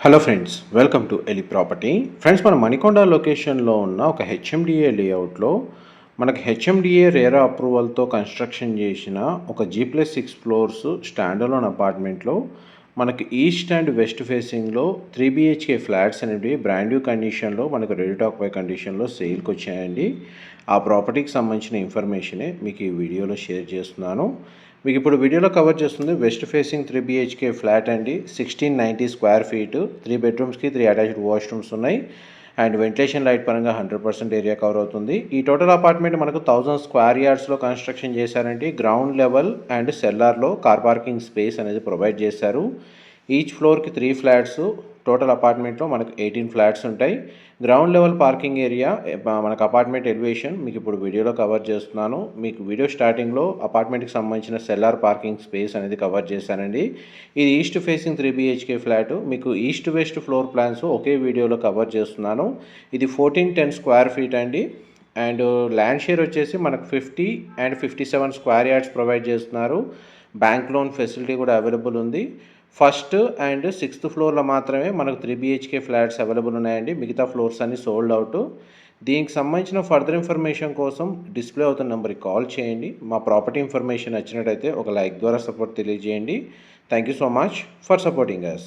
Hello friends, welcome to Eli property. Friends, మన మణికొండ లొకేషన్లో ఉన్న ఒక హెచ్ఎండిఏ లేఅవుట్లో మనకి హెచ్ఎండిఏ రేరా అప్రూవల్తో కన్స్ట్రక్షన్ చేసిన ఒక G+6 ఫ్లోర్స్ స్టాండలోన్ అపార్ట్మెంట్లో మనకి ఈస్ట్ అండ్ వెస్ట్ ఫేసింగ్లో 3 BHK ఫ్లాట్స్ అనేవి బ్రాండ్ న్యూ కండిషన్లో మనకు రెడీ టు ఆక్యుపై కండిషన్లో సేల్కి వచ్చాయండి. ఆ ప్రాపర్టీకి సంబంధించిన ఇన్ఫర్మేషనే మీకు ఈ వీడియోలో షేర్ చేస్తున్నాను. మీకు ఇప్పుడు వీడియోలో కవర్ చేస్తుంది వెస్ట్ ఫేసింగ్ 3 BHK ఫ్లాట్ అండి. 1690 స్క్వేర్ ఫీట్, 3 బెడ్రూమ్స్కి 3 అటాచ్డ్ వాష్రూమ్స్ ఉన్నాయి. అండ్ వెంటిలేషన్ లైట్ పరంగా 100% ఏరియా కవర్ అవుతుంది. ఈ టోటల్ అపార్ట్మెంట్ మనకు 1000 స్క్వేర్ యార్డ్స్లో కన్స్ట్రక్షన్ చేశారండి. గ్రౌండ్ లెవెల్ అండ్ సెల్లార్లో కార్ పార్కింగ్ స్పేస్ అనేది ప్రొవైడ్ చేశారు. ఈచ్ ఫ్లోర్కి 3 ఫ్లాట్స్, టోటల్ అపార్ట్మెంట్లో మనకు 18 ఫ్లాట్స్ ఉంటాయి. గ్రౌండ్ లెవెల్ పార్కింగ్ ఏరియా మనకు అపార్ట్మెంట్ ఎలివేషన్ మీకు ఇప్పుడు వీడియోలో కవర్ చేస్తున్నాను. మీకు వీడియో స్టార్టింగ్లో అపార్ట్మెంట్కి సంబంధించిన సెల్లార్ పార్కింగ్ స్పేస్ అనేది కవర్ చేశానండి. ఇది ఈస్ట్ ఫేసింగ్ 3 BHK ఫ్లాట్. మీకు ఈస్ట్ వెస్ట్ ఫ్లోర్ ప్లాన్స్ ఒకే వీడియోలో కవర్ చేస్తున్నాను. ఇది 1410 స్క్వేర్ ఫీట్ అండి. అండ్ ల్యాండ్ షేర్ వచ్చేసి మనకు 50 అండ్ 57 స్క్వేర్ యార్డ్స్ ప్రొవైడ్ చేస్తున్నారు. బ్యాంక్ లోన్ ఫెసిలిటీ కూడా అవైలబుల్ ఉంది. ఫస్ట్ అండ్ 6th ఫ్లోర్లో మాత్రమే మనకు 3 BHK ఫ్లాట్స్ అవైలబుల్ ఉన్నాయండి. మిగతా ఫ్లోర్స్ అన్ని సోల్డ్ అవుట్. దీనికి సంబంధించిన ఫర్దర్ ఇన్ఫర్మేషన్ కోసం డిస్ప్లే అవుతున్న నెంబర్కి కాల్ చేయండి. మా ప్రాపర్టీ ఇన్ఫర్మేషన్ నచ్చినట్టయితే ఒక లైక్ ద్వారా సపోర్ట్ తెలియజేయండి. Thank you so much for supporting us.